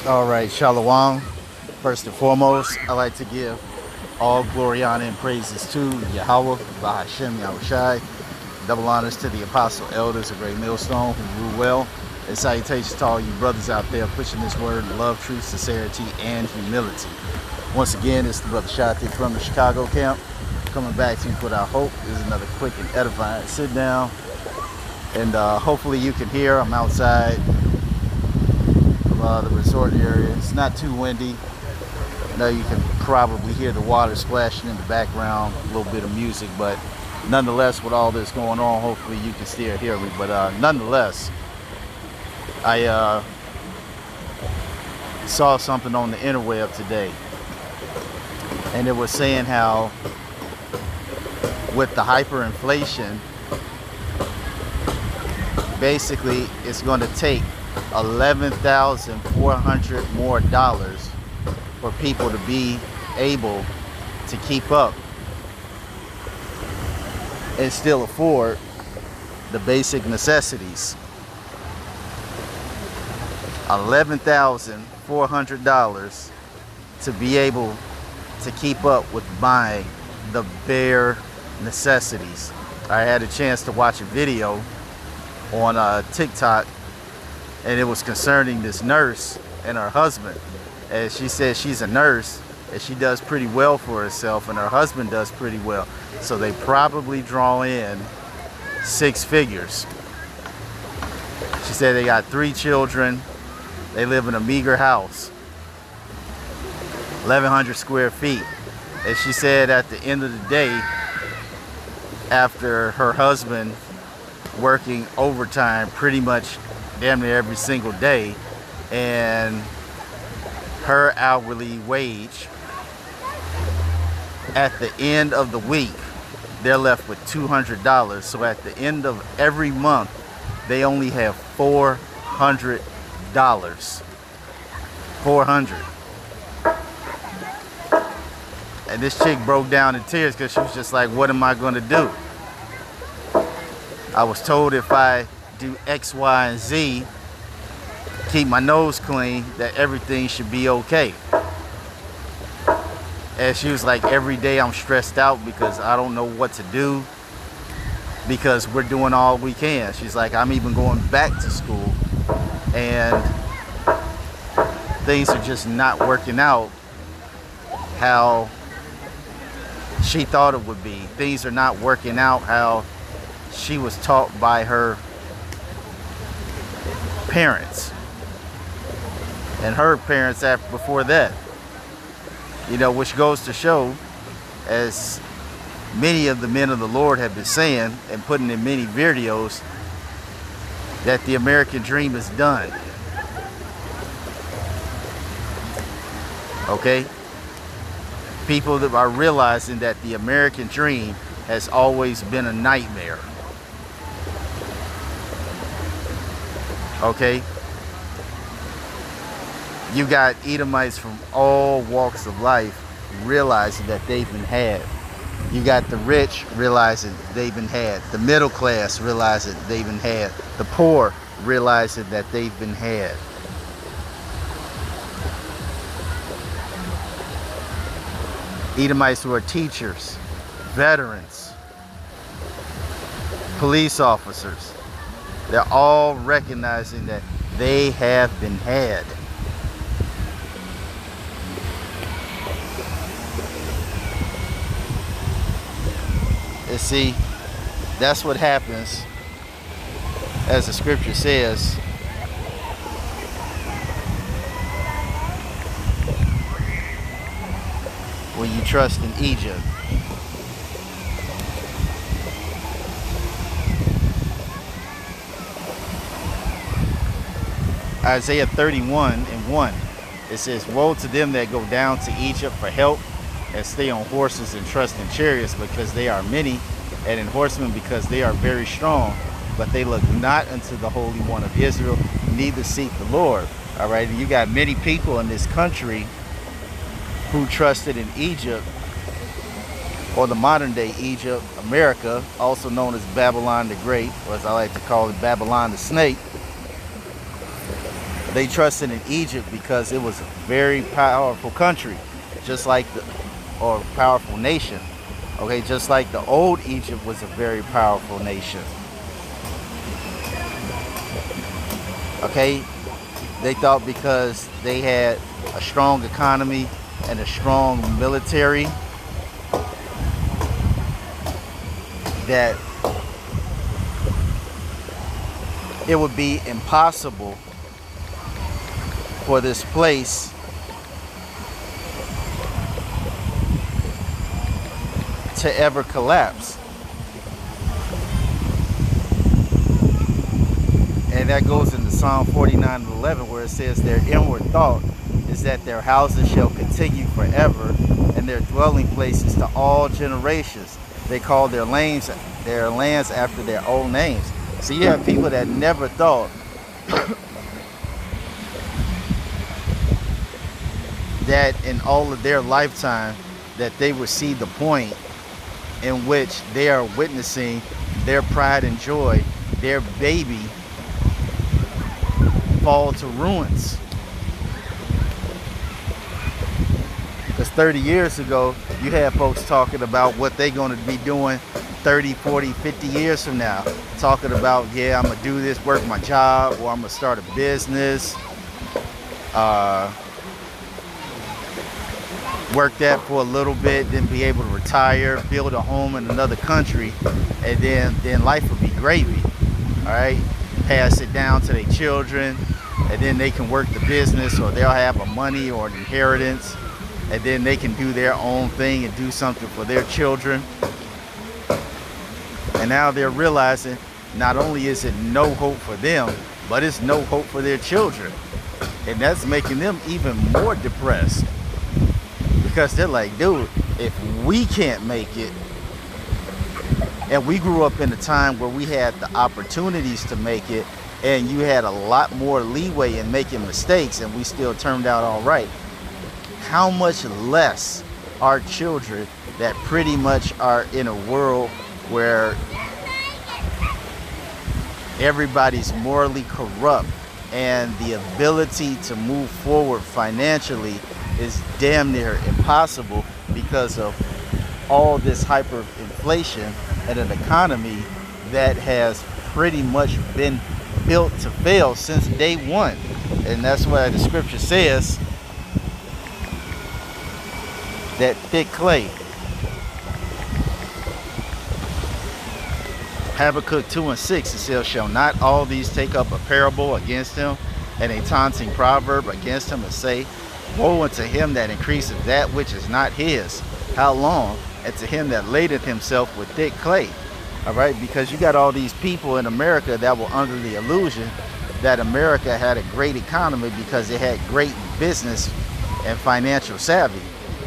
All right, Shalom. First and foremost, I like to give all glory, honor, and praises to Yahweh, Bahashem, Yahushai. Double honors to the apostle elders of Great Millstone who rule well. And salutations to all you brothers out there pushing this word in love, truth, sincerity, and humility. Once again, it's the brother Shati from the Chicago camp, coming back to you with our hope. This is another quick and edifying sit down. And hopefully you can hear. I'm outside the resort area. It's not too windy. I know you can probably hear the water splashing in the background, a little bit of music, but nonetheless, with all this going on, hopefully you can still hear me. But nonetheless, I saw something on the interweb today, and it was saying how with the hyperinflation, basically it's going to take $11,400 more for people to be able to keep up and still afford the basic necessities. $11,400 to be able to keep up with buying the bare necessities. I had a chance to watch a video on TikTok, and it was concerning this nurse and her husband. And she said she's a nurse and she does pretty well for herself, and her husband does pretty well. So they probably draw in 6 figures. She said they got 3 children. They live in a meager house, 1,100 square feet. And she said at the end of the day, after her husband working overtime pretty much damn near every single day, and her hourly wage, at the end of the week they're left with $200. So at the end of every month they only have $400. 400. And this chick broke down in tears because she was just like, what am I going to do? I was told if I do X, Y, and Z, keep my nose clean, that everything should be okay. And she was like, every day I'm stressed out because I don't know what to do, because we're doing all we can. She's like, I'm even going back to school and things are just not working out how she thought it would be. Things are not working out how she was taught by her parents and her parents before that. You know, which goes to show, as many of the men of the Lord have been saying and putting in many videos, that the American dream is done. Okay? People that are realizing that the American dream has always been a nightmare. Okay? You got Edomites from all walks of life realizing that they've been had. You got the rich realizing they've been had. The middle class realizing they've been had. The poor realizing that they've been had. Edomites who are teachers, veterans, police officers, they're all recognizing that they have been had. And see, that's what happens, as the scripture says, when you trust in Egypt. Isaiah 31:1, it says, woe to them that go down to Egypt for help, and stay on horses and trust in chariots, because they are many, and in horsemen because they are very strong, but they look not unto the Holy One of Israel, neither seek the Lord. All right, and you got many people in this country who trusted in Egypt, or the modern day Egypt, America, also known as Babylon the Great, or as I like to call it, Babylon the Snake. They trusted in Egypt because it was a very powerful country, just like or powerful nation. Okay, just like the old Egypt was a very powerful nation. Okay, they thought because they had a strong economy and a strong military that it would be impossible for this place to ever collapse. And that goes into Psalm 49:11, where it says their inward thought is that their houses shall continue forever and their dwelling places to all generations. They call their lands after their own names. So you have people that never thought that in all of their lifetime that they would see the point in which they are witnessing their pride and joy, their baby, fall to ruins. Because 30 years ago, you had folks talking about what they're going to be doing 30, 40, 50 years from now. Talking about, yeah, I'm going to do this, work my job, or I'm going to start a business. Work that for a little bit, then be able to retire, build a home in another country, and then life will be gravy. All right? Pass it down to their children, and then they can work the business, or they'll have a money or an inheritance, and then they can do their own thing and do something for their children. And now they're realizing not only is it no hope for them, but it's no hope for their children. And that's making them even more depressed. Because they're like, dude, if we can't make it, and we grew up in a time where we had the opportunities to make it, and you had a lot more leeway in making mistakes, and we still turned out all right, how much less our children that pretty much are in a world where everybody's morally corrupt and the ability to move forward financially is damn near impossible because of all this hyperinflation and an economy that has pretty much been built to fail since day one. And that's why the scripture says that thick clay. Habakkuk 2:6, it says, shall not all these take up a parable against him and a taunting proverb against him, and say, woe unto him that increaseth that which is not his. How long? And to him that ladeth himself with thick clay. All right, because you got all these people in America that were under the illusion that America had a great economy because it had great business and financial savvy.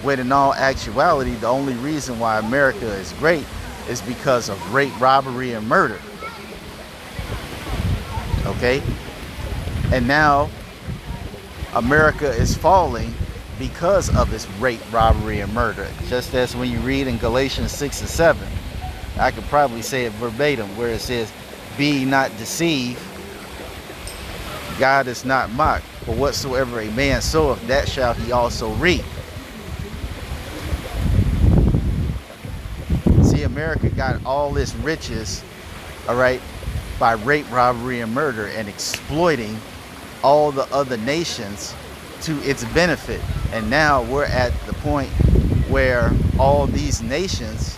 When in all actuality, the only reason why America is great is because of rape, robbery, and murder. Okay? And now America is falling because of its rape, robbery, and murder. Just as when you read in Galatians 6 and 7, I could probably say it verbatim, where it says, be ye not deceived, God is not mocked, for whatsoever a man soweth, that shall he also reap. See, America got all its riches, all right, by rape, robbery, and murder, and exploiting all the other nations to its benefit. And now we're at the point where all these nations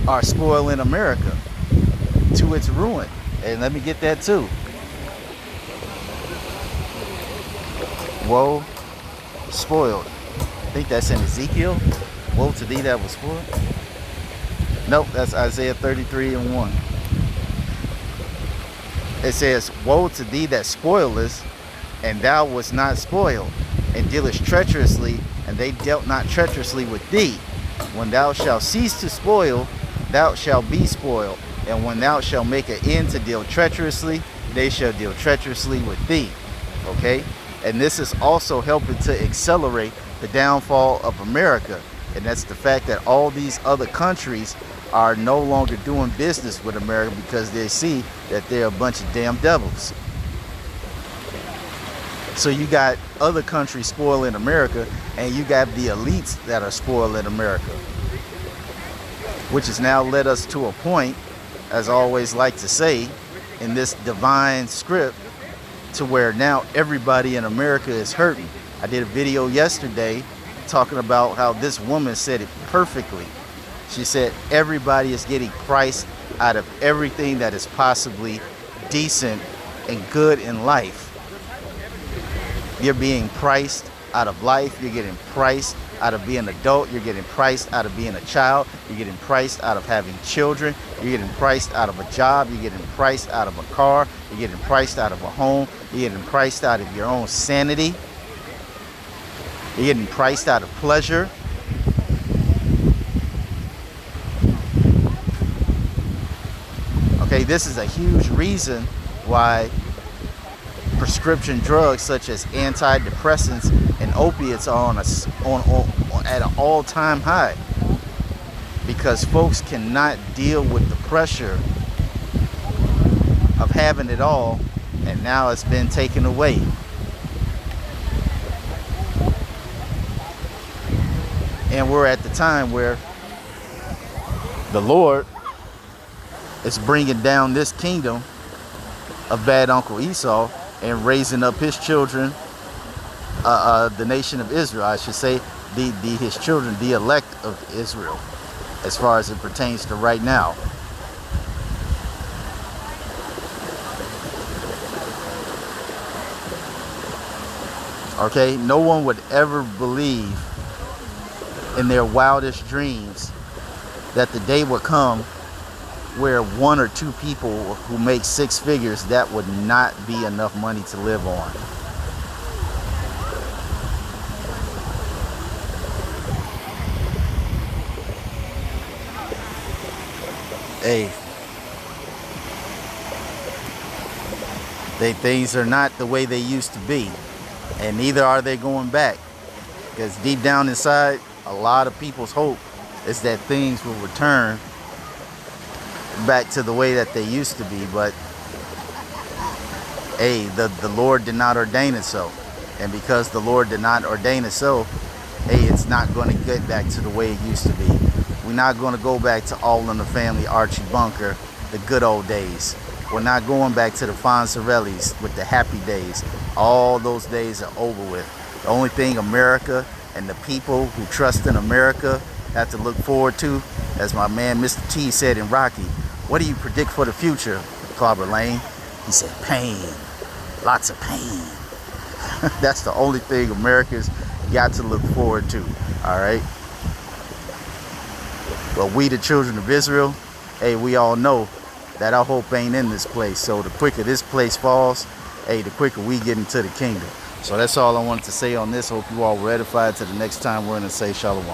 are spoiling America to its ruin. And let me get that too. Woe, spoiled. I think that's in Ezekiel. Woe to thee that was spoiled. Nope, that's Isaiah 33:1. It says, woe to thee that spoilest, and thou wast not spoiled, and dealest treacherously, and they dealt not treacherously with thee. When thou shalt cease to spoil, thou shalt be spoiled. And when thou shalt make an end to deal treacherously, they shall deal treacherously with thee. Okay? And this is also helping to accelerate the downfall of America. And that's the fact that all these other countries are no longer doing business with America because they see that they're a bunch of damn devils. So you got other countries spoiling America, and you got the elites that are spoiling America, which has now led us to a point, as I always like to say, in this divine script, to where now everybody in America is hurting. I did a video yesterday talking about how this woman said it perfectly. She said everybody is getting priced out of everything that is possibly decent and good in life. You're being priced out of life. You're getting priced out of being an adult. You're getting priced out of being a child. You're getting priced out of having children. You're getting priced out of a job. You're getting priced out of a car. You're getting priced out of a home. You're getting priced out of your own sanity. You're getting priced out of pleasure. Okay, this is a huge reason why prescription drugs such as antidepressants and opiates are at an all-time high, because folks cannot deal with the pressure of having it all, and now it's been taken away. And we're at the time where the Lord is bringing down this kingdom of bad Uncle Esau and raising up his children, the nation of Israel, I should say, his children, the elect of Israel, as far as it pertains to right now. Okay, no one would ever believe in their wildest dreams that the day would come where one or two people who make six figures, that would not be enough money to live on. Hey, things are not the way they used to be, and neither are they going back, because deep down inside, a lot of people's hope is that things will return back to the way that they used to be. But hey, the Lord did not ordain it so, and because the Lord did not ordain it so, hey, it's not going to get back to the way it used to be. We're not going to go back to All in the Family, Archie Bunker, the good old days. We're not going back to the Fonzarellis with the happy days. All those days are over with. The only thing America and the people who trust in America have to look forward to, as my man Mr. T said in Rocky, what do you predict for the future, Clobber Lane? He said pain, lots of pain. That's the only thing America's got to look forward to, all right? But we, the children of Israel, hey, we all know that our hope ain't in this place. So the quicker this place falls, hey, the quicker we get into the kingdom. So that's all I wanted to say on this. Hope you all were edified. Till the next time, we're going to say shalom.